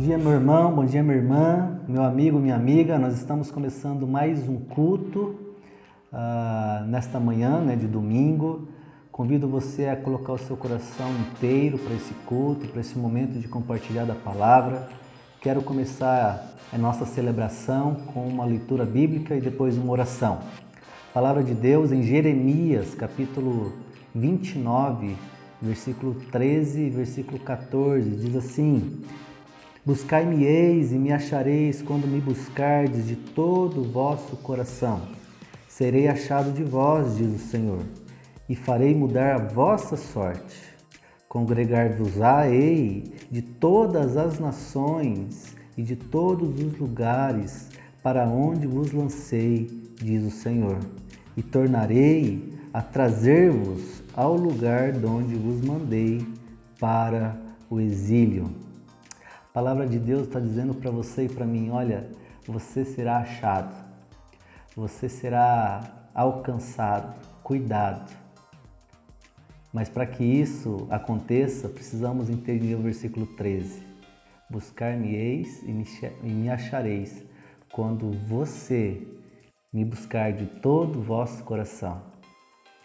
dia, meu irmão, bom dia, minha irmã, meu amigo, minha amiga. Nós estamos começando mais um culto nesta manhã, de domingo. Convido você a colocar o seu coração inteiro para esse culto, para esse momento de compartilhar da palavra. Quero começar a nossa celebração com uma leitura bíblica e depois uma oração. Palavra de Deus em Jeremias, capítulo 29, versículo 13 e versículo 14, diz assim: Buscai-me-eis e me achareis quando me buscardes de todo o vosso coração. Serei achado de vós, diz o Senhor, e farei mudar a vossa sorte. Congregar-vos-á-ei de todas as nações e de todos os lugares para onde vos lancei, diz o Senhor, e tornarei a trazer-vos ao lugar de onde vos mandei para o exílio. A palavra de Deus está dizendo para você e para mim, olha, você será achado, você será alcançado, cuidado. Mas para que isso aconteça, precisamos entender o versículo 13. Buscar-me-eis e me achareis quando você me buscar de todo o vosso coração.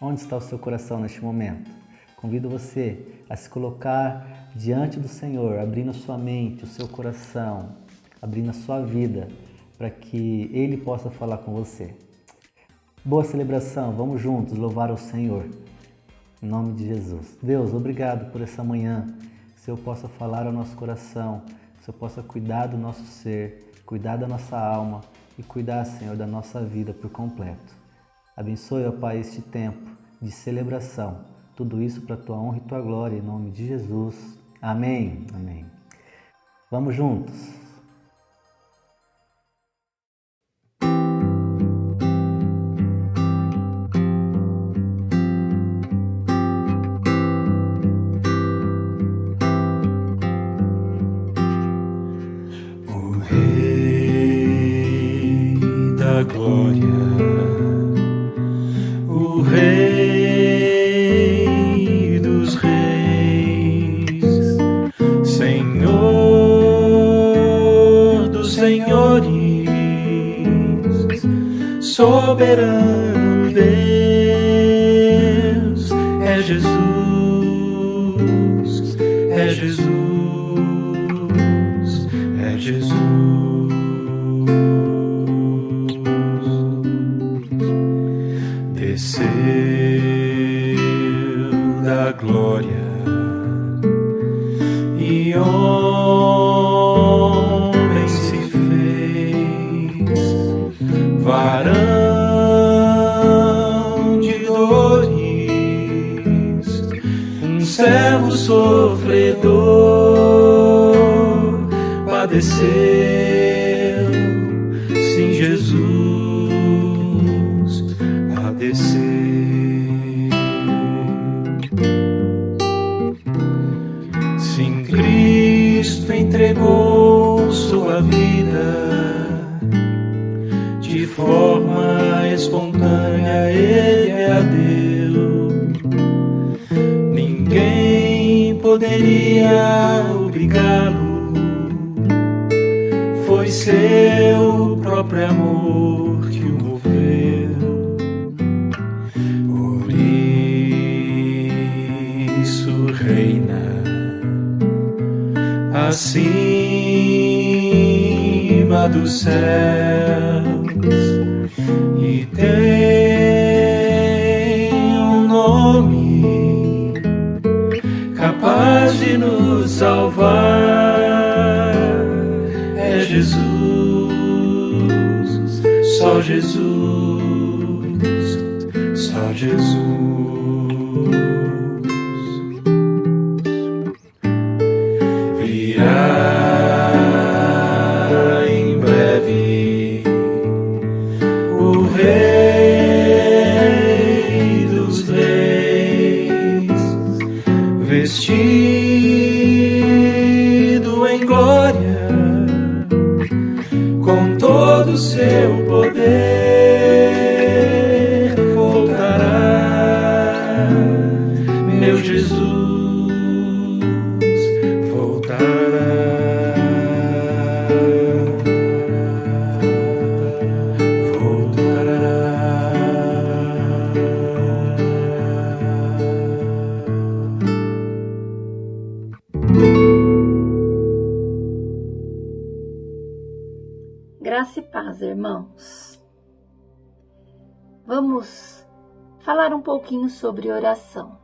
Onde está o seu coração neste momento? Convido você a se colocar diante do Senhor, abrindo a sua mente, o seu coração, abrindo a sua vida, para que Ele possa falar com você. Boa celebração, vamos juntos louvar ao Senhor, em nome de Jesus. Deus, obrigado por essa manhã, que o Senhor possa falar ao nosso coração, que o Senhor possa cuidar do nosso ser, cuidar da nossa alma e cuidar, Senhor, da nossa vida por completo. Abençoe, ó Pai, este tempo de celebração. Tudo isso para a Tua honra e Tua glória, em nome de Jesus. Amém. Amém. Vamos juntos. O Rei da Glória, o Rei dos Reis, Senhor dos Senhores, soberano Deus, é Jesus, é Jesus, é Jesus. Desceu da glória e homem se fez, varão de dores, um servo sofredor, padeceu, sim, Jesus padeceu. Sim, Cristo entregou sua vida de forma espontânea, Ele a deu. Ninguém poderia obrigá-lo, foi seu próprio amor que o moveu. Por isso reina acima dos céus e tem um nome capaz de nos salvar. É Jesus, só Jesus, só Jesus. Virá em breve o Rei dos Reis, vestido em glória, com todo o seu poder, voltará, meu Jesus, voltará. Graça e paz, irmãos. Vamos falar um pouquinho sobre oração.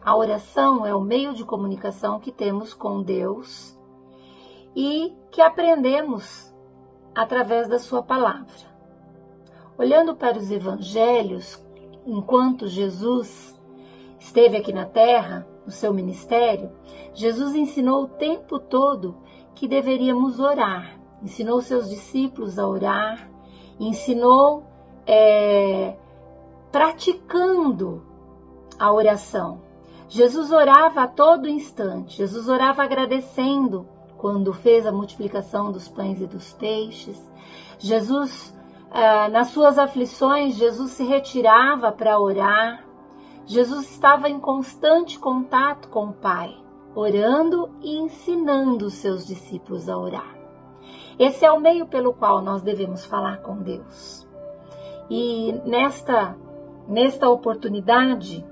A oração é o meio de comunicação que temos com Deus e que aprendemos através da sua palavra. Olhando para os evangelhos, enquanto Jesus esteve aqui na terra, no seu ministério, Jesus ensinou o tempo todo que deveríamos orar. Ensinou seus discípulos a orar, ensinou praticando a oração. Jesus orava a todo instante, Jesus orava agradecendo quando fez a multiplicação dos pães e dos peixes. Jesus, nas suas aflições, Jesus se retirava para orar. Jesus estava em constante contato com o Pai, orando e ensinando os seus discípulos a orar. Esse é o meio pelo qual nós devemos falar com Deus. E nesta oportunidade,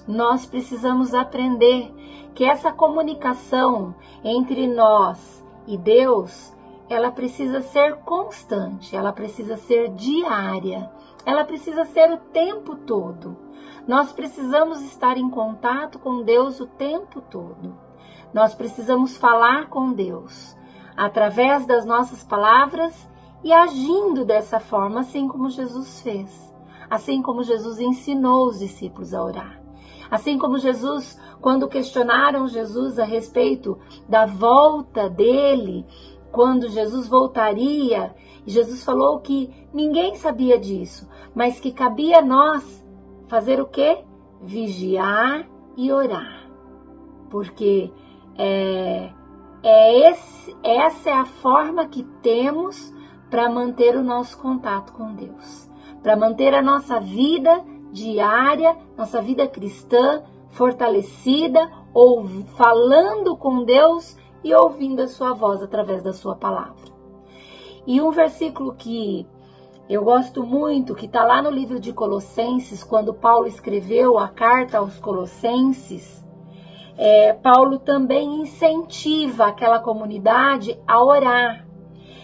nós precisamos aprender que essa comunicação entre nós e Deus, ela precisa ser constante, ela precisa ser diária, ela precisa ser o tempo todo. Nós precisamos estar em contato com Deus o tempo todo. Nós precisamos falar com Deus através das nossas palavras e agindo dessa forma, assim como Jesus fez, assim como Jesus ensinou os discípulos a orar, assim como Jesus, quando questionaram Jesus a respeito da volta dele, quando Jesus voltaria, Jesus falou que ninguém sabia disso, mas que cabia a nós fazer o quê? Vigiar e orar, porque essa é a forma que temos para manter o nosso contato com Deus, para manter a nossa vida diária, nossa vida cristã fortalecida, ou falando com Deus e ouvindo a sua voz através da sua palavra. E um versículo que eu gosto muito, que está lá no livro de Colossenses, quando Paulo escreveu a carta aos Colossenses, Paulo também incentiva aquela comunidade a orar.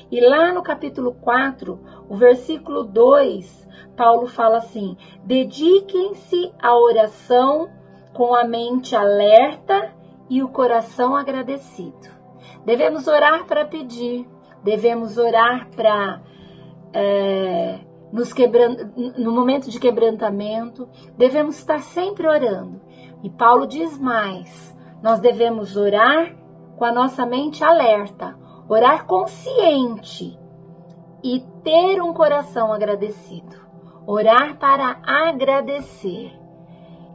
E lá no capítulo 4, o versículo 2, Paulo fala assim: dediquem-se à oração com a mente alerta e o coração agradecido. Devemos orar para pedir, devemos orar para no momento de quebrantamento, devemos estar sempre orando. E Paulo diz mais: nós devemos orar com a nossa mente alerta, orar consciente e ter um coração agradecido. Orar para agradecer.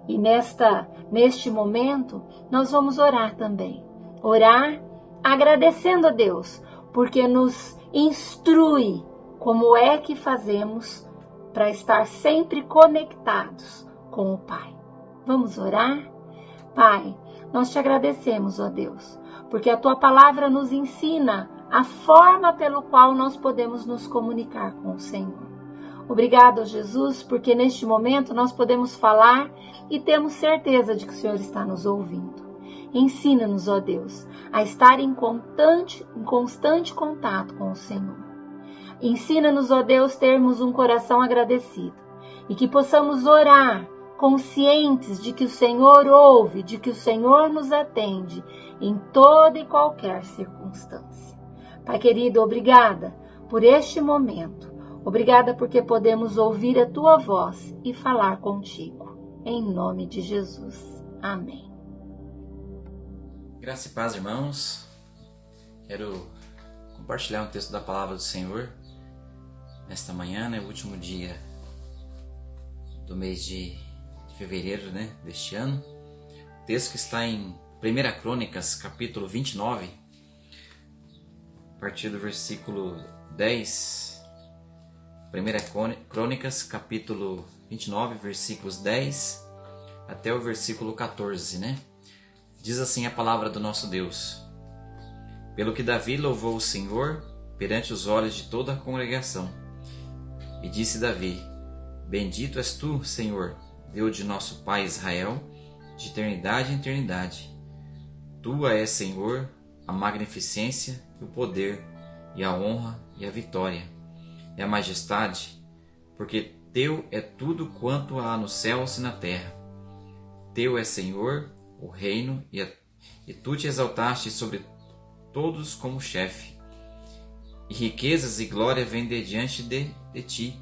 E neste momento, nós vamos orar também. Orar agradecendo a Deus, porque nos instrui como é que fazemos para estar sempre conectados com o Pai. Vamos orar? Pai, nós te agradecemos, ó Deus, porque a tua palavra nos ensina a forma pelo qual nós podemos nos comunicar com o Senhor. Obrigado, Jesus, porque neste momento nós podemos falar e temos certeza de que o Senhor está nos ouvindo. Ensina-nos, ó Deus, a estar em constante contato com o Senhor. Ensina-nos, ó Deus, termos um coração agradecido e que possamos orar conscientes de que o Senhor ouve, de que o Senhor nos atende em toda e qualquer circunstância. Pai querido, obrigada por este momento. Obrigada porque podemos ouvir a tua voz e falar contigo. Em nome de Jesus. Amém. Graça e paz, irmãos. Quero compartilhar um texto da palavra do Senhor nesta manhã, o último dia do mês de fevereiro, deste ano. O texto que está em 1 Crônicas, capítulo 29, a partir do versículo 10. 1 Crônicas, capítulo 29, versículos 10 até o versículo 14, Diz assim a palavra do nosso Deus: Pelo que Davi louvou o Senhor perante os olhos de toda a congregação. E disse Davi: Bendito és tu, Senhor, Deus de nosso Pai Israel, de eternidade em eternidade. Tua é, Senhor, a magnificência, o poder, e a honra e a vitória. e a majestade, porque teu é tudo quanto há nos céus e na terra. Teu é, Senhor, o reino, e tu te exaltaste sobre todos como chefe. E riquezas e glória vêm de diante de ti,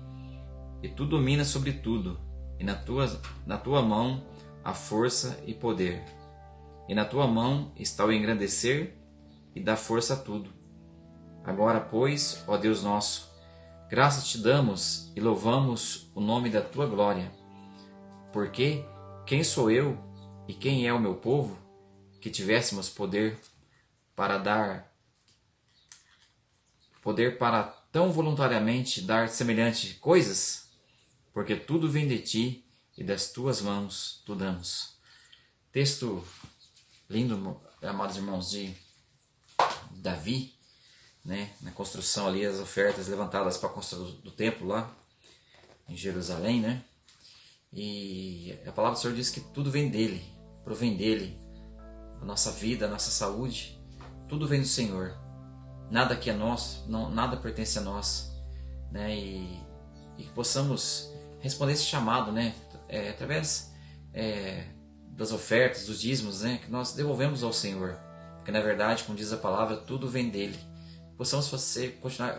e tu dominas sobre tudo, e na tua mão há força e poder. E na tua mão está o engrandecer e dar força a tudo. Agora, pois, ó Deus nosso, graças te damos e louvamos o nome da tua glória, porque quem sou eu e quem é o meu povo, que tivéssemos poder para tão voluntariamente dar semelhantes coisas? Porque tudo vem de ti e das tuas mãos tu damos. Texto lindo, amados irmãos, de Davi, né, na construção ali, as ofertas levantadas para a construção do templo lá em Jerusalém, né? E a palavra do Senhor diz que tudo vem dele, provém dele, a nossa vida, a nossa saúde, tudo vem do Senhor. Nada que é nosso, nada pertence a nós, né? E que possamos responder esse chamado, né? Através das ofertas, dos dízimos, né? Que nós devolvemos ao Senhor, porque na verdade, como diz a palavra, tudo vem dele. Possamos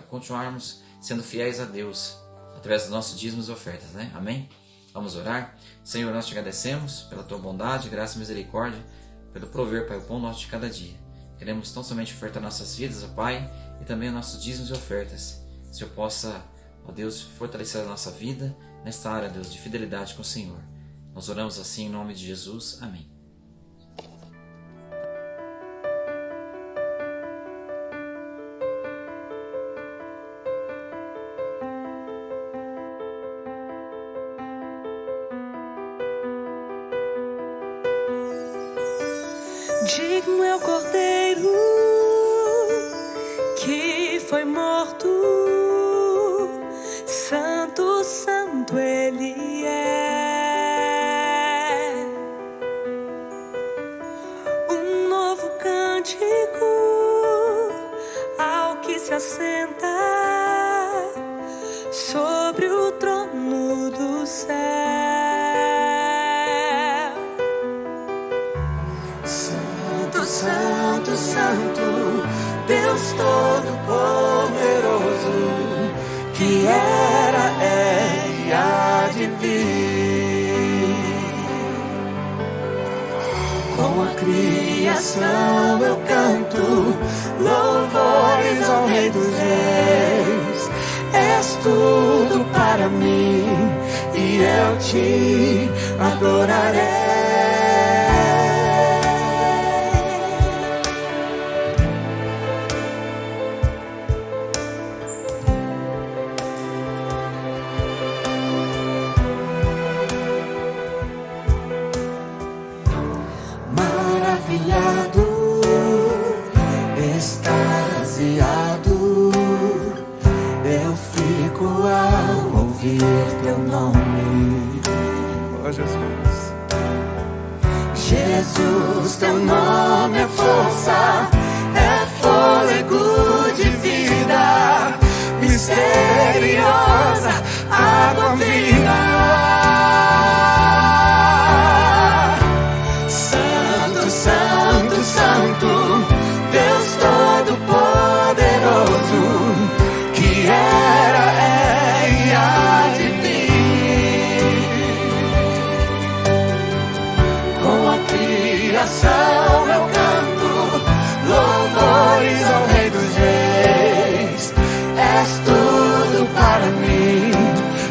continuarmos sendo fiéis a Deus através dos nossos dízimos e ofertas, né? Amém? Vamos orar. Senhor, nós te agradecemos pela tua bondade, graça e misericórdia, pelo prover, Pai, o pão nosso de cada dia. Queremos tão somente ofertar nossas vidas, ó Pai, e também nossos dízimos e ofertas. Que o Senhor possa, ó Deus, fortalecer a nossa vida nesta área, Deus, de fidelidade com o Senhor. Nós oramos assim em nome de Jesus. Amém. Digno é o Cordeiro que foi morto, santo, santo ele é. Um novo cântico ao que se assenta sobre o trono do céu. Santo, Santo, Deus Todo-Poderoso, que era, é e há de vir. Com a criação eu canto louvores ao Rei dos Reis. És tudo para mim e eu te adorarei. Extasiado, eu fico ao ouvir teu nome. Oh Jesus, Jesus, teu nome é força, é fôlego de vida, misteriosa, água viva. Santo, Santo, Santo, Deus Todo-Poderoso, que era, é e há de vir. Com a criação eu canto louvores ao Rei dos Reis. És tudo para mim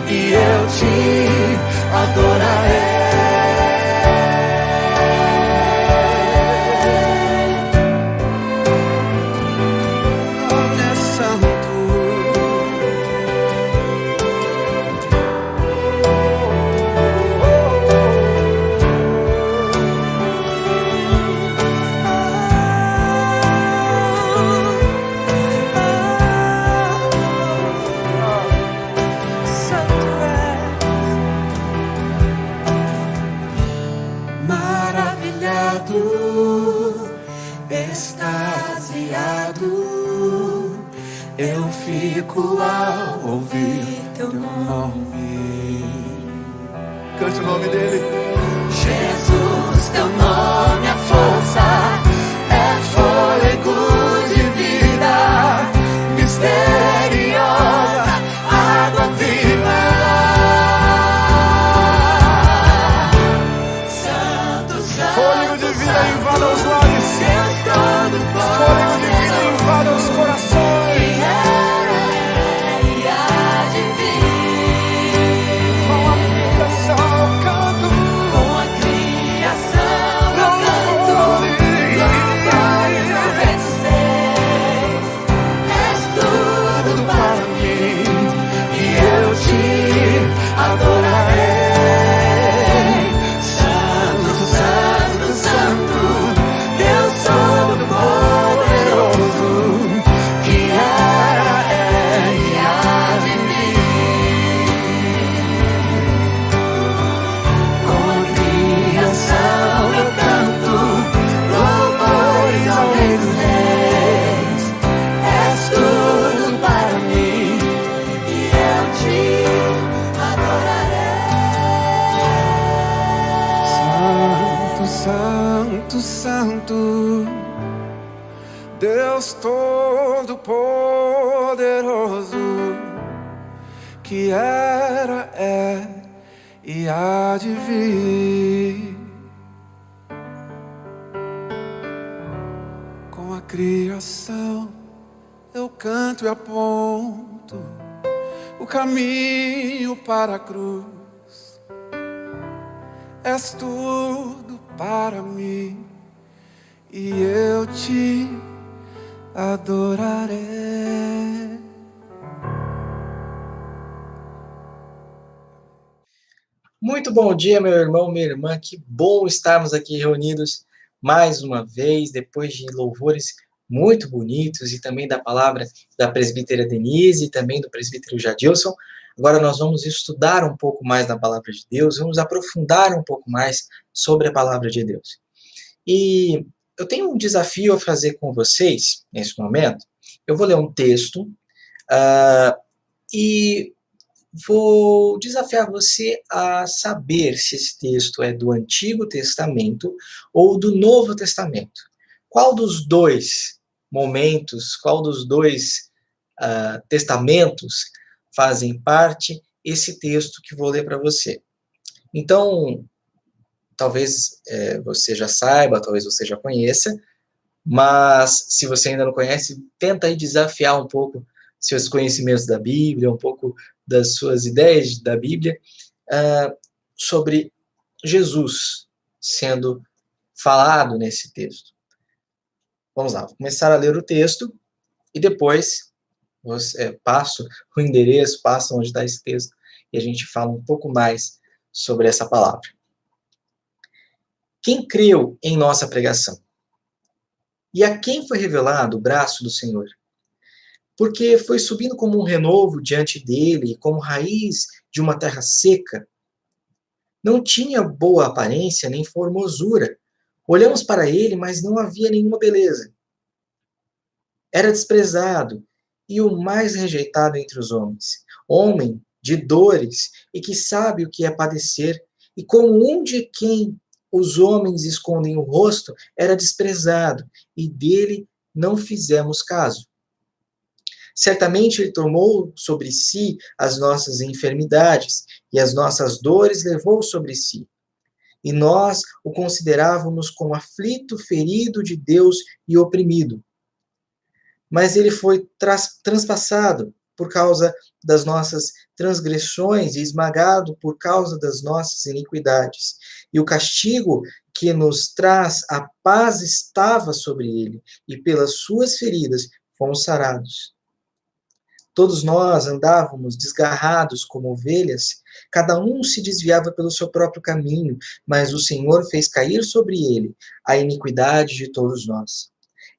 e eu te adorarei. Extasiado, eu fico ao ouvir teu nome. Cante o nome dele. Jesus, teu nome é força, é fôlego de vida, misteriosa, água viva. Santo, Santo, Fôlego de vida invada os lares. Fôlego de vida invada os corações. Santo, Deus Todo-Poderoso, que era, é e há de vir. Com a criação eu canto e aponto o caminho para a cruz. És tudo para mim e eu te adorarei. Muito bom dia, meu irmão, minha irmã. Que bom estarmos aqui reunidos mais uma vez, depois de louvores muito bonitos e também da palavra da presbítera Denise e também do presbítero Jadilson. Agora nós vamos estudar um pouco mais da palavra de Deus, vamos aprofundar um pouco mais sobre a palavra de Deus. E eu tenho um desafio a fazer com vocês nesse momento. Eu vou ler um texto e vou desafiar você a saber se esse texto é do Antigo Testamento ou do Novo Testamento. Qual dos dois momentos, qual dos dois testamentos fazem parte esse texto que vou ler para você. Então, talvez você já saiba, talvez você já conheça, mas se você ainda não conhece, tenta aí desafiar um pouco seus conhecimentos da Bíblia, um pouco das suas ideias da Bíblia, sobre Jesus sendo falado nesse texto. Vamos lá, vou começar a ler o texto e depois passo o endereço, passo onde está esse texto e a gente fala um pouco mais sobre essa palavra. Quem creu em nossa pregação? E a quem foi revelado o braço do Senhor? Porque foi subindo como um renovo diante dele, como raiz de uma terra seca. Não tinha boa aparência nem formosura. Olhamos para ele, mas não havia nenhuma beleza. Era desprezado e o mais rejeitado entre os homens. Homem de dores e que sabe o que é padecer. E como um de quem os homens escondem o rosto, era desprezado e dele não fizemos caso. Certamente ele tomou sobre si as nossas enfermidades e as nossas dores levou sobre si. E nós o considerávamos como aflito, ferido de Deus e oprimido. Mas ele foi transpassado por causa das nossas transgressões e esmagado por causa das nossas iniquidades. E o castigo que nos traz a paz estava sobre ele, e pelas suas feridas fomos sarados. Todos nós andávamos desgarrados como ovelhas, cada um se desviava pelo seu próprio caminho, mas o Senhor fez cair sobre ele a iniquidade de todos nós.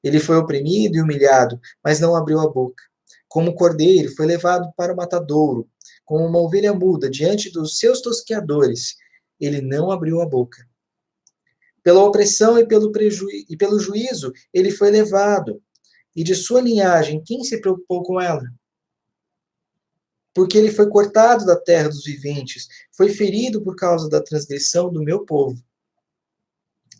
Ele foi oprimido e humilhado, mas não abriu a boca. Como cordeiro, foi levado para o matadouro, como uma ovelha muda diante dos seus tosqueadores, ele não abriu a boca. Pela opressão e pelo juízo, ele foi levado. E de sua linhagem, quem se preocupou com ela? Porque ele foi cortado da terra dos viventes, foi ferido por causa da transgressão do meu povo.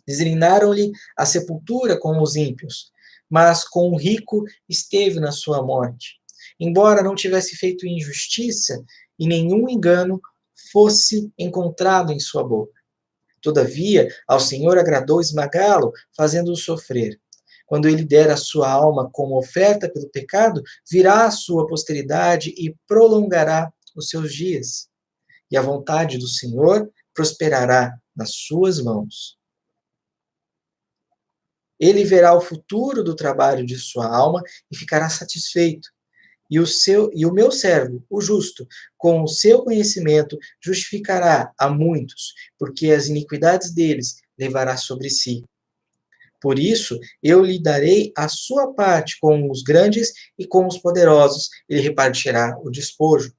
Designaram-lhe a sepultura com os ímpios, mas com o rico esteve na sua morte. Embora não tivesse feito injustiça e nenhum engano fosse encontrado em sua boca. Todavia, ao Senhor agradou esmagá-lo, fazendo-o sofrer. Quando ele der a sua alma como oferta pelo pecado, virá a sua posteridade e prolongará os seus dias. E a vontade do Senhor prosperará nas suas mãos. Ele verá o futuro do trabalho de sua alma e ficará satisfeito. E o meu servo, o justo, com o seu conhecimento, justificará a muitos, porque as iniquidades deles levará sobre si. Por isso, eu lhe darei a sua parte com os grandes e com os poderosos, ele repartirá o despojo.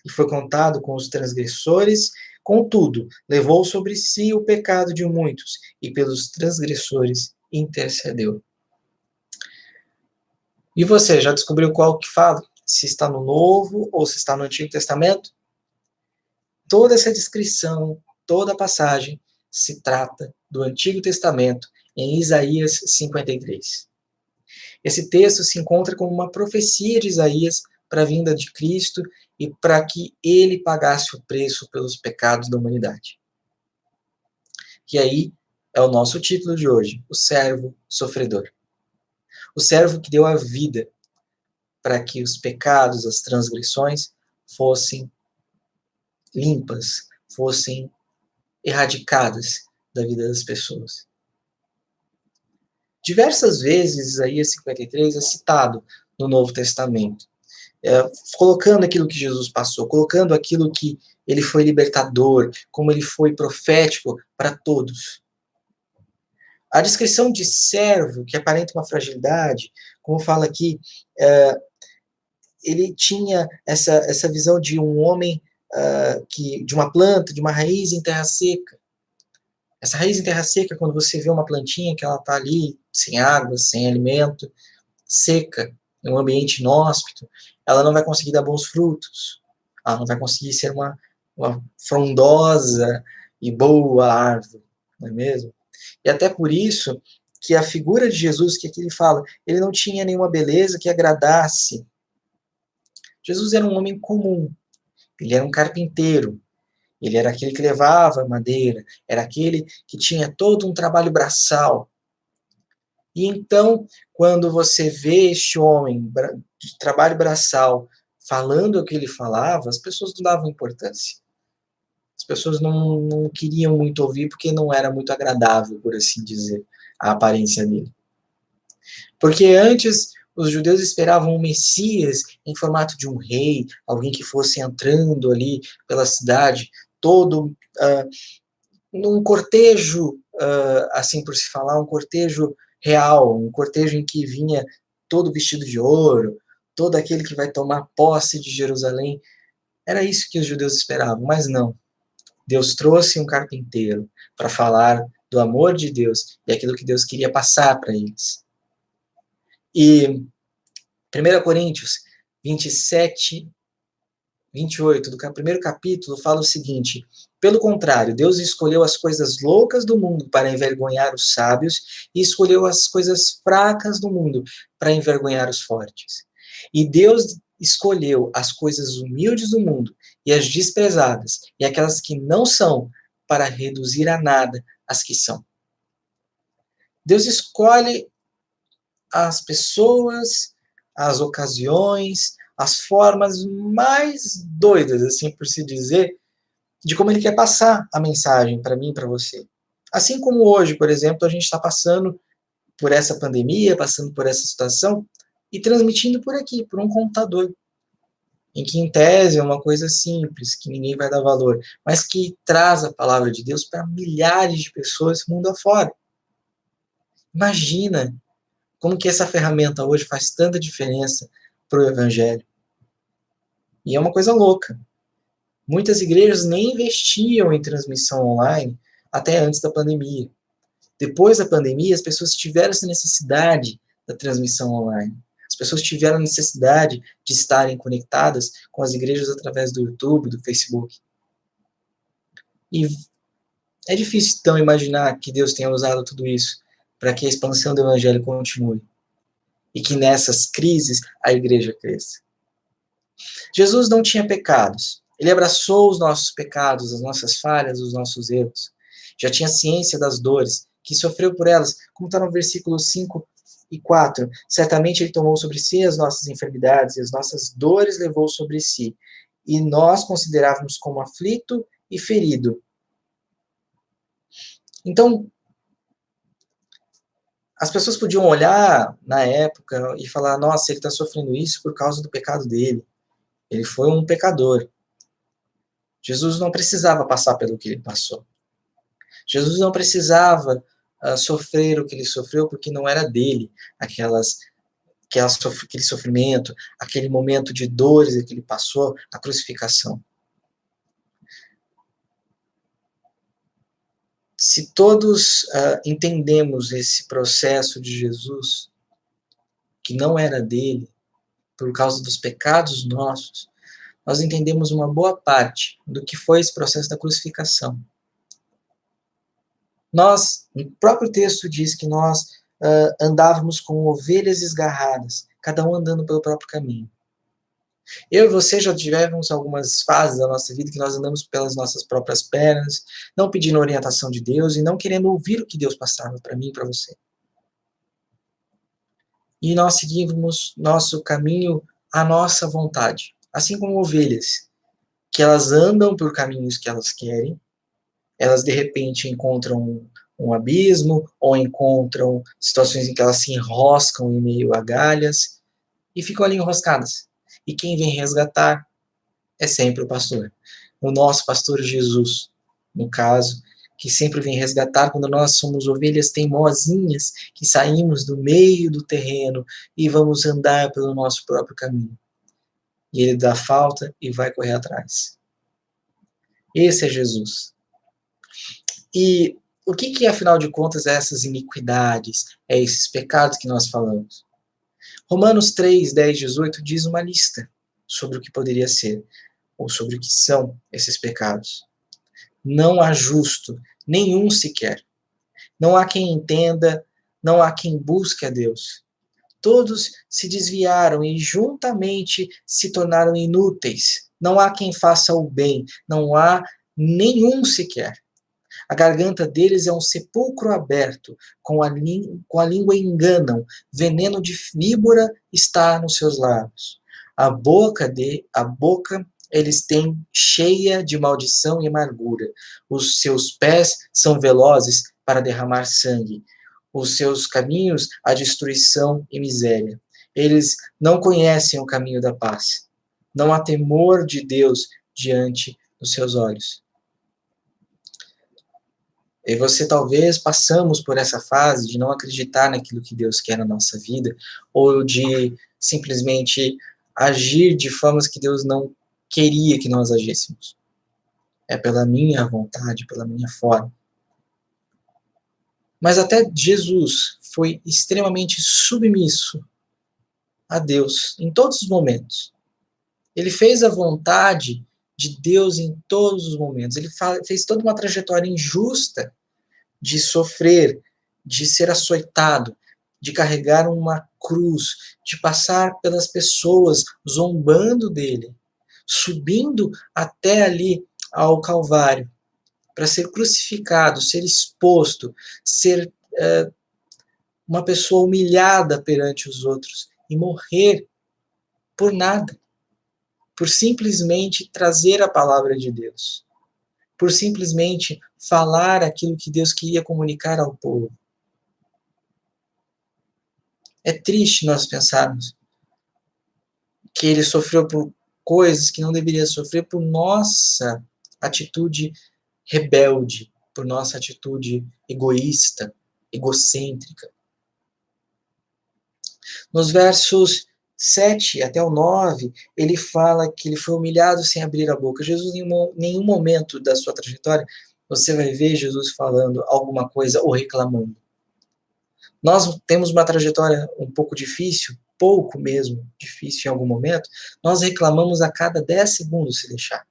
E foi contado com os transgressores, contudo, levou sobre si o pecado de muitos, e pelos transgressores intercedeu. E você, já descobriu qual que fala? Se está no Novo ou se está no Antigo Testamento? Toda essa descrição, toda a passagem, se trata do Antigo Testamento, em Isaías 53. Esse texto se encontra como uma profecia de Isaías para a vinda de Cristo e para que ele pagasse o preço pelos pecados da humanidade. E aí é o nosso título de hoje, o servo sofredor. O servo que deu a vida para que os pecados, as transgressões fossem limpas, fossem erradicadas da vida das pessoas. Diversas vezes Isaías 53 é citado no Novo Testamento, colocando aquilo que Jesus passou, colocando aquilo que ele foi libertador, como ele foi profético para todos. A descrição de servo, que aparenta uma fragilidade, como fala aqui, ele tinha essa visão de um homem, de uma planta, de uma raiz em terra seca. Essa raiz em terra seca, quando você vê uma plantinha que ela está ali, sem água, sem alimento, seca, em um ambiente inóspito, ela não vai conseguir dar bons frutos. Ela não vai conseguir ser uma frondosa e boa árvore, não é mesmo? E até por isso que a figura de Jesus, que aqui ele fala, ele não tinha nenhuma beleza que agradasse. Jesus era um homem comum, ele era um carpinteiro, ele era aquele que levava madeira, era aquele que tinha todo um trabalho braçal. E então, quando você vê este homem de trabalho braçal falando o que ele falava, as pessoas não davam importância. As pessoas não queriam muito ouvir porque não era muito agradável, por assim dizer, a aparência dele. Porque antes os judeus esperavam um Messias em formato de um rei, alguém que fosse entrando ali pela cidade, todo num cortejo, assim por se falar, um cortejo real, um cortejo em que vinha todo vestido de ouro, todo aquele que vai tomar posse de Jerusalém. Era isso que os judeus esperavam, mas não. Deus trouxe um carpinteiro para falar do amor de Deus e aquilo que Deus queria passar para eles. E 1 Coríntios 27, 28, do primeiro capítulo, fala o seguinte: pelo contrário, Deus escolheu as coisas loucas do mundo para envergonhar os sábios e escolheu as coisas fracas do mundo para envergonhar os fortes. E Deus escolheu as coisas humildes do mundo e as desprezadas e aquelas que não são para reduzir a nada as que são. Deus escolhe as pessoas, as ocasiões, as formas mais doidas, assim por se dizer, de como ele quer passar a mensagem para mim e para você. Assim como hoje, por exemplo, a gente está passando por essa pandemia, passando por essa situação, e transmitindo por aqui, por um computador, em que, em tese, é uma coisa simples, que ninguém vai dar valor, mas que traz a palavra de Deus para milhares de pessoas mundo afora. Imagina como que essa ferramenta hoje faz tanta diferença para o Evangelho. E é uma coisa louca. Muitas igrejas nem investiam em transmissão online até antes da pandemia. Depois da pandemia, as pessoas tiveram essa necessidade da transmissão online. As pessoas tiveram necessidade de estarem conectadas com as igrejas através do YouTube, do Facebook. E é difícil, então, imaginar que Deus tenha usado tudo isso para que a expansão do Evangelho continue. E que nessas crises a igreja cresça. Jesus não tinha pecados. Ele abraçou os nossos pecados, as nossas falhas, os nossos erros. Já tinha ciência das dores, que sofreu por elas, como está no versículo 5 e 4. Certamente ele tomou sobre si as nossas enfermidades e as nossas dores levou sobre si. E nós considerávamos como aflito e ferido. Então, as pessoas podiam olhar na época e falar, nossa, ele está sofrendo isso por causa do pecado dele. Ele foi um pecador. Jesus não precisava passar pelo que ele passou. Jesus não precisava sofrer o que ele sofreu porque não era dele aquele sofrimento, aquele momento de dores que ele passou, a crucificação. Se todos entendemos esse processo de Jesus, que não era dele, por causa dos pecados nossos, nós entendemos uma boa parte do que foi esse processo da crucificação. Nós, o próprio texto diz que nós andávamos como ovelhas esgarradas, cada um andando pelo próprio caminho. Eu e você já tivemos algumas fases da nossa vida que nós andamos pelas nossas próprias pernas, não pedindo orientação de Deus e não querendo ouvir o que Deus passava para mim e para você. E nós seguimos nosso caminho à nossa vontade, assim como ovelhas, que elas andam por caminhos que elas querem, elas de repente encontram um abismo, ou encontram situações em que elas se enroscam em meio a galhas, e ficam ali enroscadas. E quem vem resgatar é sempre o pastor. O nosso pastor Jesus, no caso, que sempre vem resgatar quando nós somos ovelhas teimosinhas, que saímos do meio do terreno e vamos andar pelo nosso próprio caminho. E ele dá falta e vai correr atrás. Esse é Jesus. E o que afinal de contas, é essas iniquidades, é esses pecados que nós falamos? Romanos 3, 10, 18 diz uma lista sobre o que poderia ser, ou sobre o que são esses pecados. Não há justo, nenhum sequer. Não há quem entenda, não há quem busque a Deus. Todos se desviaram e juntamente se tornaram inúteis. Não há quem faça o bem, não há nenhum sequer. A garganta deles é um sepulcro aberto, com a língua enganam, veneno de víbora está nos seus lábios. A boca eles têm cheia de maldição e amargura. Os seus pés são velozes para derramar sangue. Os seus caminhos, a destruição e miséria. Eles não conhecem o caminho da paz. Não há temor de Deus diante dos seus olhos. E você talvez passamos por essa fase de não acreditar naquilo que Deus quer na nossa vida, ou de simplesmente agir de formas que Deus não queria que nós agíssemos. É pela minha vontade, pela minha forma. Mas até Jesus foi extremamente submisso a Deus em todos os momentos. Ele fez a vontade de Deus em todos os momentos. Ele fez toda uma trajetória injusta de sofrer, de ser açoitado, de carregar uma cruz, de passar pelas pessoas zombando dele, subindo até ali ao Calvário, para ser crucificado, ser exposto, ser uma pessoa humilhada perante os outros e morrer por nada. Por simplesmente trazer a palavra de Deus, por simplesmente falar aquilo que Deus queria comunicar ao povo. É triste nós pensarmos que ele sofreu por coisas que não deveria sofrer por nossa atitude rebelde, por nossa atitude egoísta, egocêntrica. Nos versos 7 até o 9, ele fala que ele foi humilhado sem abrir a boca. Jesus, em nenhum momento da sua trajetória, você vai ver Jesus falando alguma coisa ou reclamando. nós temos uma trajetória um pouco difícil, pouco mesmo difícil em algum momento, nós reclamamos a cada 10 segundos se deixar.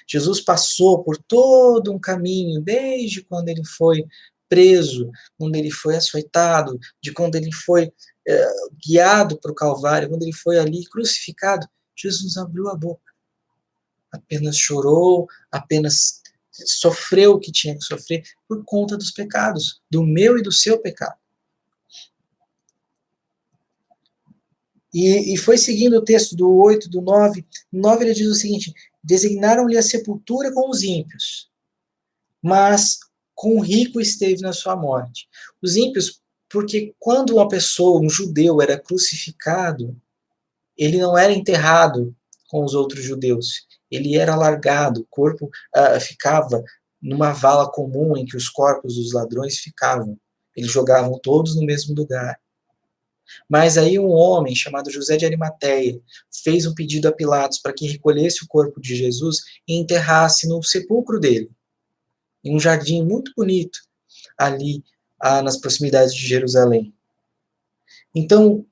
Jesus passou por todo um caminho, desde quando ele foi preso, quando ele foi açoitado, de quando ele foi guiado para o Calvário, quando ele foi ali crucificado. Jesus abriu a boca, apenas chorou, apenas sofreu o que tinha que sofrer por conta dos pecados, do meu e do seu pecado. E foi seguindo o texto do 8, do 9. No 9 ele diz o seguinte: designaram-lhe a sepultura com os ímpios, mas com o rico esteve na sua morte. Os ímpios, porque quando uma pessoa, um judeu, era crucificado, ele não era enterrado com os outros judeus. Ele era largado, o corpo ficava numa vala comum em que os corpos dos ladrões ficavam. Eles jogavam todos no mesmo lugar. Mas aí um homem chamado José de Arimateia fez um pedido a Pilatos para que recolhesse o corpo de Jesus e enterrasse no sepulcro dele, em um jardim muito bonito, ali nas proximidades de Jerusalém. Então,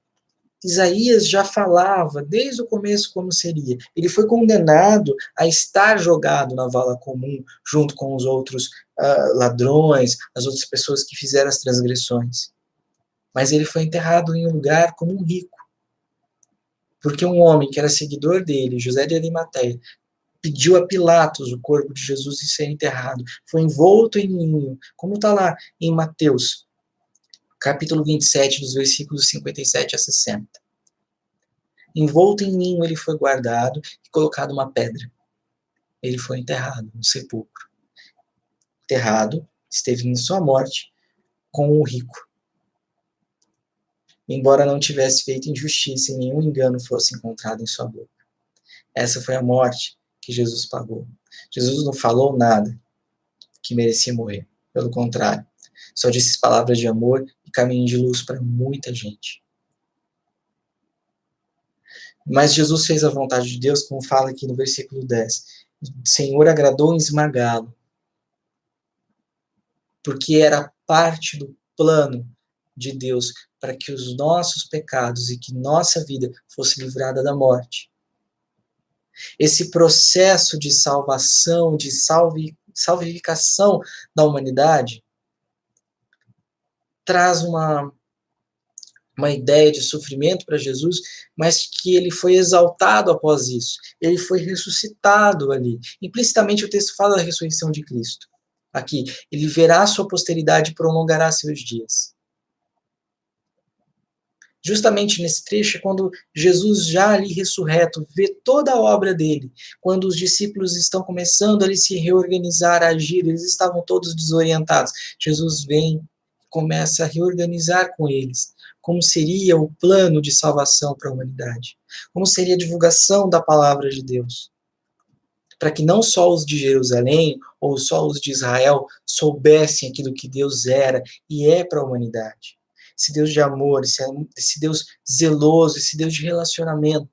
Isaías já falava desde o começo como seria. Ele foi condenado a estar jogado na vala comum, junto com os outros ladrões, as outras pessoas que fizeram as transgressões. Mas ele foi enterrado em um lugar como um rico. Porque um homem que era seguidor dele, José de Arimateia, pediu a Pilatos o corpo de Jesus e ser enterrado. Foi envolto em linho, como está lá em Mateus, capítulo 27, dos versículos 57 a 60. Envolto em linho ele foi guardado e colocado uma pedra. Ele foi enterrado no sepulcro. Enterrado, esteve em sua morte com o rico. Embora não tivesse feito injustiça e nenhum engano fosse encontrado em sua boca. Essa foi a morte que Jesus pagou. Jesus não falou nada que merecia morrer. Pelo contrário, só disse palavras de amor e caminho de luz para muita gente. Mas Jesus fez a vontade de Deus, como fala aqui no versículo 10. O Senhor agradou em esmagá-lo, porque era parte do plano de Deus para que os nossos pecados e que nossa vida fosse livrada da morte. Esse processo de salvação, de salvificação da humanidade, traz uma ideia de sofrimento para Jesus, mas que ele foi exaltado após isso. Ele foi ressuscitado ali. Implicitamente o texto fala da ressurreição de Cristo. Aqui, ele verá sua posteridade e prolongará seus dias. Justamente nesse trecho é quando Jesus, já ali ressurreto, vê toda a obra dele. Quando os discípulos estão começando a se reorganizar, a agir, eles estavam todos desorientados. Jesus vem, começa a reorganizar com eles. Como seria o plano de salvação para a humanidade? Como seria a divulgação da palavra de Deus? Para que não só os de Jerusalém ou só os de Israel soubessem aquilo que Deus era e é para a humanidade. Esse Deus de amor, esse Deus zeloso, esse Deus de relacionamento.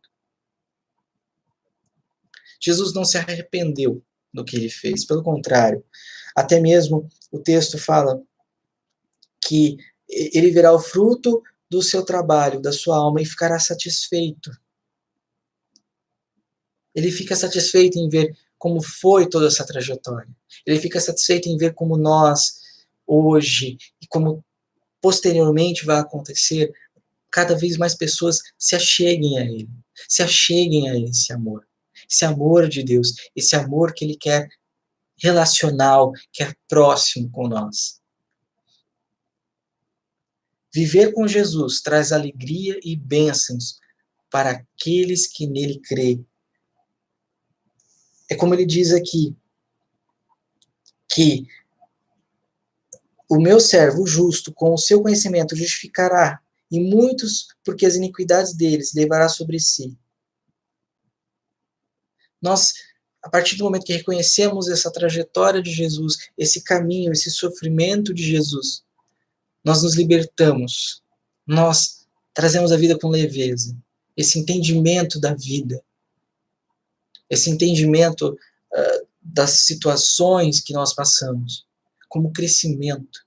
Jesus não se arrependeu do que ele fez, pelo contrário. Até mesmo o texto fala que ele verá o fruto do seu trabalho, da sua alma, e ficará satisfeito. Ele fica satisfeito em ver como foi toda essa trajetória. Ele fica satisfeito em ver como nós, hoje, e como posteriormente vai acontecer, cada vez mais pessoas se acheguem a ele, se acheguem a esse amor de Deus, esse amor que ele quer relacional, quer próximo com nós. Viver com Jesus traz alegria e bênçãos para aqueles que nele creem. É como ele diz aqui, que o meu servo justo, com o seu conhecimento, justificará, e muitos, porque as iniquidades deles, levará sobre si. Nós, a partir do momento que reconhecemos essa trajetória de Jesus, esse caminho, esse sofrimento de Jesus, nós nos libertamos, nós trazemos a vida com leveza, esse entendimento da vida, esse entendimento das situações que nós passamos, como crescimento.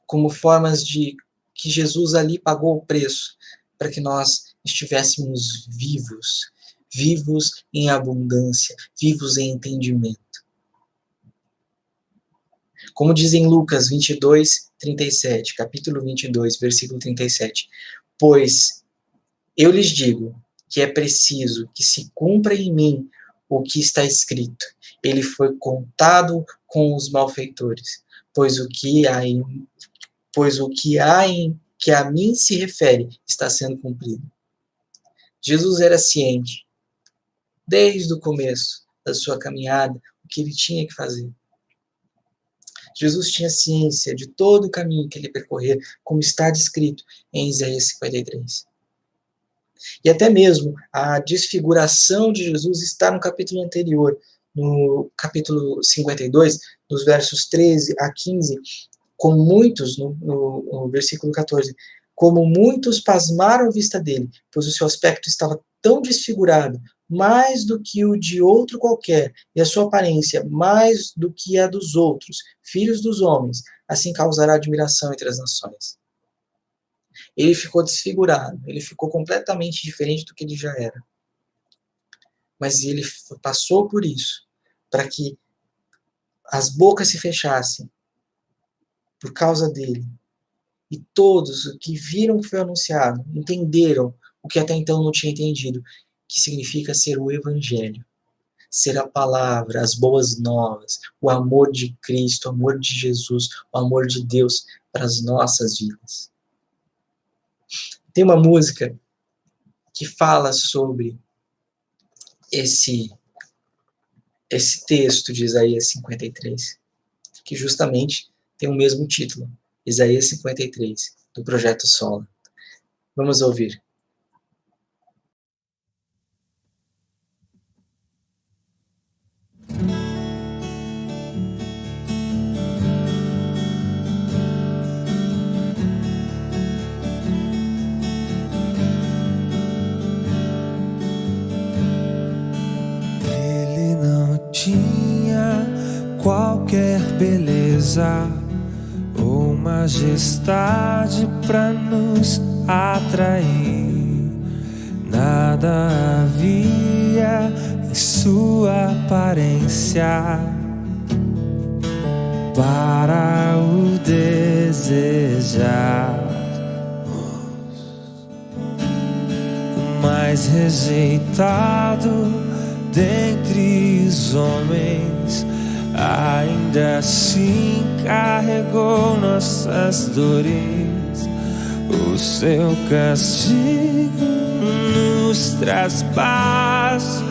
como formas de que Jesus ali pagou o preço para que nós estivéssemos vivos, vivos em abundância, vivos em entendimento. Como diz em Lucas 22, 37, capítulo 22, versículo 37, pois eu lhes digo que é preciso que se cumpra em mim o que está escrito. Ele foi contado com os malfeitores, pois o que há em que a mim se refere está sendo cumprido. Jesus era ciente, desde o começo da sua caminhada, o que ele tinha que fazer. Jesus tinha ciência de todo o caminho que ele percorrer, como está descrito em Isaías 53. E até mesmo a desfiguração de Jesus está no capítulo anterior, no capítulo 52, nos versos 13 a 15, com muitos, no versículo 14, como muitos pasmaram à vista dele, pois o seu aspecto estava tão desfigurado, mais do que o de outro qualquer, e a sua aparência mais do que a dos outros, filhos dos homens, assim causará admiração entre as nações. Ele ficou desfigurado, ele ficou completamente diferente do que ele já era. Mas ele passou por isso, para que as bocas se fechassem, por causa dele. E todos os que viram o que foi anunciado, entenderam o que até então não tinha entendido, que significa ser o Evangelho, ser a palavra, as boas novas, o amor de Cristo, o amor de Jesus, o amor de Deus para as nossas vidas. Tem uma música que fala sobre esse texto de Isaías 53, que justamente tem o mesmo título, Isaías 53, do Projeto Sola. Vamos ouvir. Ele não tinha qualquer beleza ou majestade para nos atrair. Nada havia em sua aparência para o desejar. O mais rejeitado dentre os homens, ainda assim carregou nossas dores. O seu castigo nos traz paz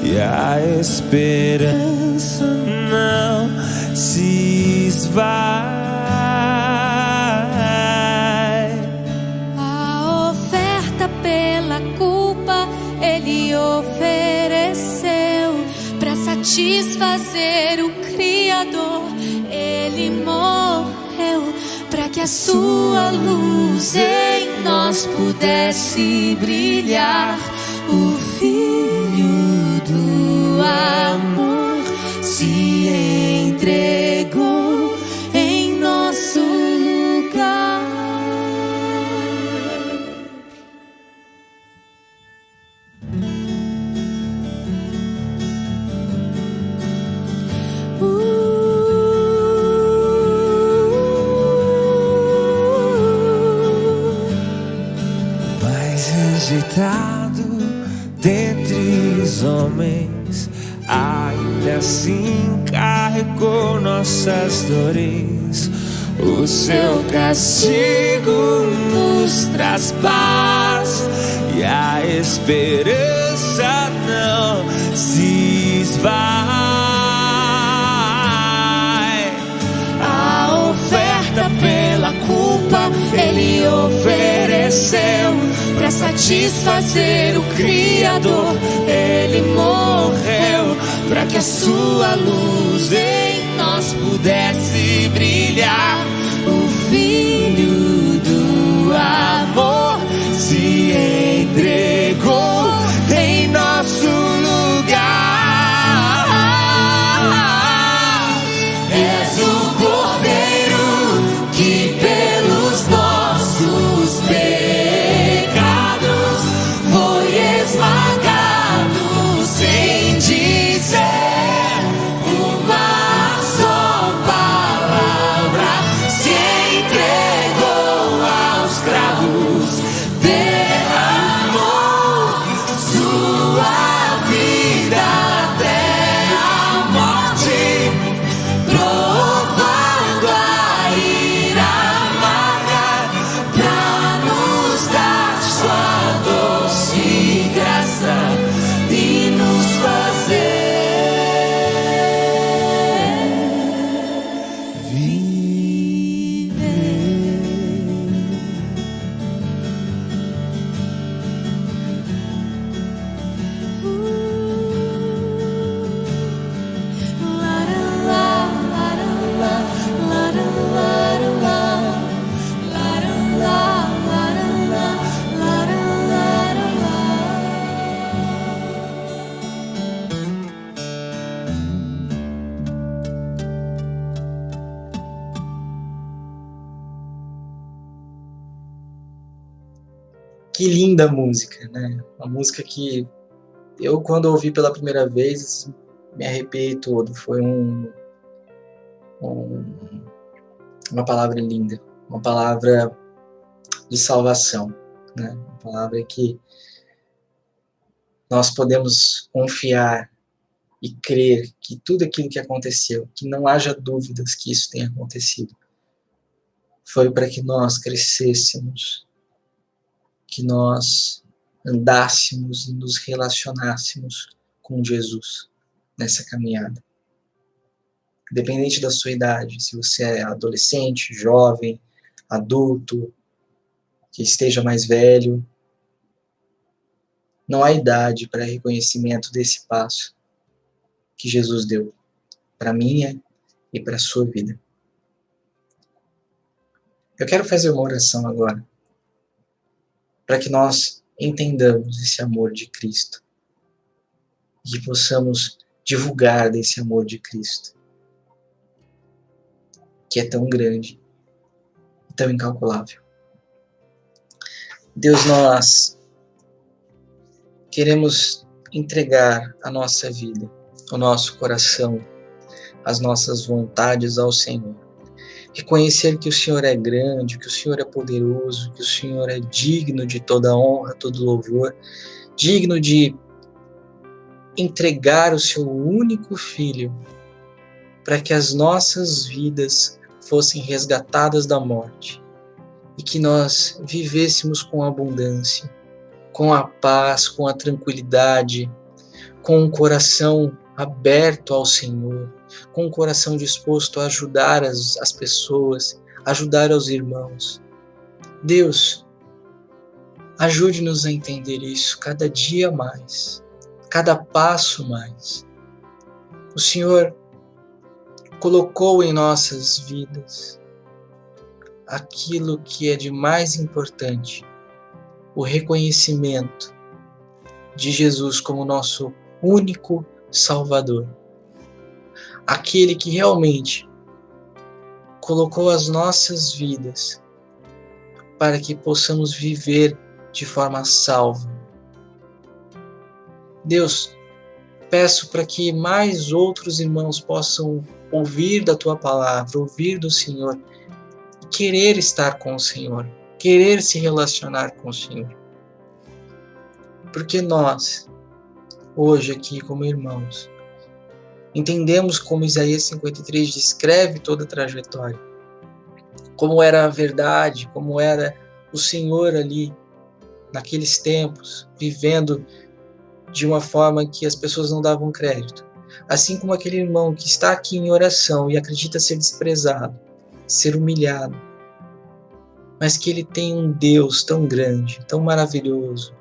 e a esperança não se esvai. A oferta pela culpa ele ofereceu para satisfazer o Criador. Ele morreu para que a sua luz em nós pudesse brilhar. O Filho do amor se entregou em nosso lugar. Mais rejeitado dentre os homens, ainda assim carregou nossas dores. O seu castigo nos traz paz e a esperança não se esvai. A oferta pela culpa ele ofereceu para satisfazer o Criador. Ele morreu para que a sua luz em nós pudesse brilhar. O Filho do amor se entregou em nosso lugar. És o Cordeiro que Que linda música, né? Uma música que eu, quando ouvi pela primeira vez, me arrepiei todo. Foi uma palavra linda, uma palavra de salvação, né? Uma palavra que nós podemos confiar e crer que tudo aquilo que aconteceu, que não haja dúvidas que isso tenha acontecido, foi para que nós crescêssemos, que nós andássemos e nos relacionássemos com Jesus nessa caminhada. Independente da sua idade, se você é adolescente, jovem, adulto, que esteja mais velho, não há idade para reconhecimento desse passo que Jesus deu para a minha e para a sua vida. Eu quero fazer uma oração agora, para que nós entendamos esse amor de Cristo e que possamos divulgar desse amor de Cristo, que é tão grande e tão incalculável. Deus, nós queremos entregar a nossa vida, o nosso coração, as nossas vontades ao Senhor. Reconhecer que o Senhor é grande, que o Senhor é poderoso, que o Senhor é digno de toda honra, todo louvor, digno de entregar o seu único Filho para que as nossas vidas fossem resgatadas da morte e que nós vivêssemos com abundância, com a paz, com a tranquilidade, com o coração aberto ao Senhor, com o coração disposto a ajudar as pessoas, ajudar os irmãos. Deus, ajude-nos a entender isso cada dia mais, cada passo mais. O Senhor colocou em nossas vidas aquilo que é de mais importante, o reconhecimento de Jesus como nosso único Salvador. Aquele que realmente colocou as nossas vidas para que possamos viver de forma salva. Deus, peço para que mais outros irmãos possam ouvir da Tua palavra, ouvir do Senhor, e querer estar com o Senhor, querer se relacionar com o Senhor. Porque nós, hoje aqui como irmãos, entendemos como Isaías 53 descreve toda a trajetória, como era a verdade, como era o Senhor ali, naqueles tempos, vivendo de uma forma que as pessoas não davam crédito. Assim como aquele irmão que está aqui em oração e acredita ser desprezado, ser humilhado, mas que ele tem um Deus tão grande, tão maravilhoso,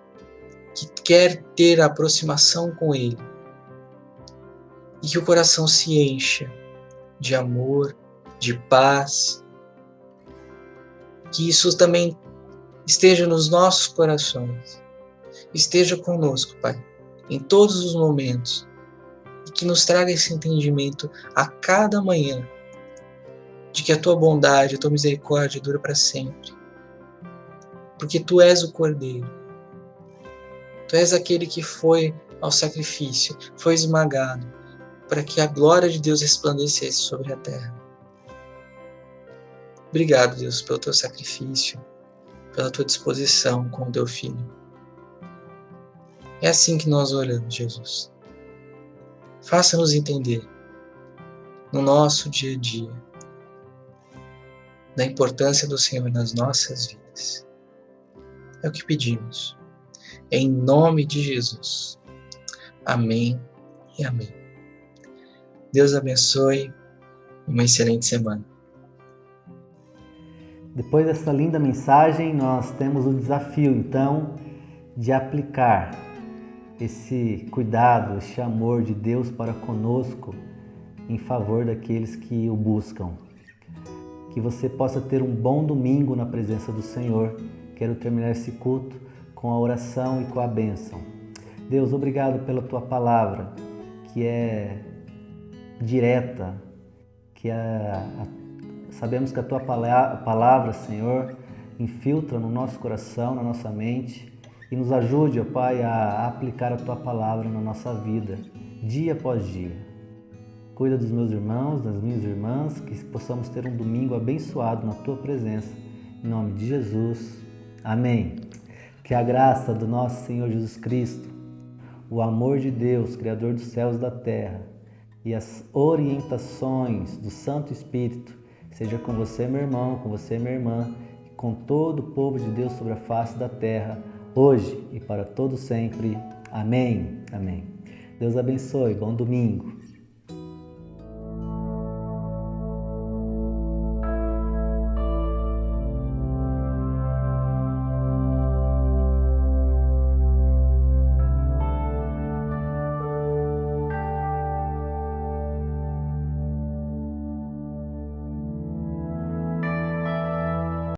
que quer ter a aproximação com Ele, e que o coração se encha de amor, de paz, que isso também esteja nos nossos corações, esteja conosco, Pai, em todos os momentos, e que nos traga esse entendimento a cada manhã, de que a Tua bondade, a Tua misericórdia dura para sempre, porque Tu és o Cordeiro, Tu és aquele que foi ao sacrifício, foi esmagado, para que a glória de Deus resplandecesse sobre a terra. Obrigado, Deus, pelo Teu sacrifício, pela Tua disposição com o Teu Filho. É assim que nós oramos, Jesus. Faça-nos entender, no nosso dia a dia, da importância do Senhor nas nossas vidas. É o que pedimos. Em nome de Jesus. Amém e amém. Deus abençoe. Uma excelente semana. Depois dessa linda mensagem, nós temos o desafio, então, de aplicar esse cuidado, esse amor de Deus para conosco em favor daqueles que o buscam. Que você possa ter um bom domingo na presença do Senhor. Quero terminar esse culto com a oração e com a bênção. Deus, obrigado pela Tua palavra, que é direta, sabemos que a Tua palavra, Senhor, infiltra no nosso coração, na nossa mente e nos ajude, ó Pai, a aplicar a Tua palavra na nossa vida, dia após dia. Cuida dos meus irmãos, das minhas irmãs, que possamos ter um domingo abençoado na Tua presença. Em nome de Jesus. Amém. Que a graça do nosso Senhor Jesus Cristo, o amor de Deus, Criador dos céus e da terra, e as orientações do Santo Espírito seja com você, meu irmão, com você, minha irmã, e com todo o povo de Deus sobre a face da terra, hoje e para todo sempre. Amém. Amém. Deus abençoe. Bom domingo.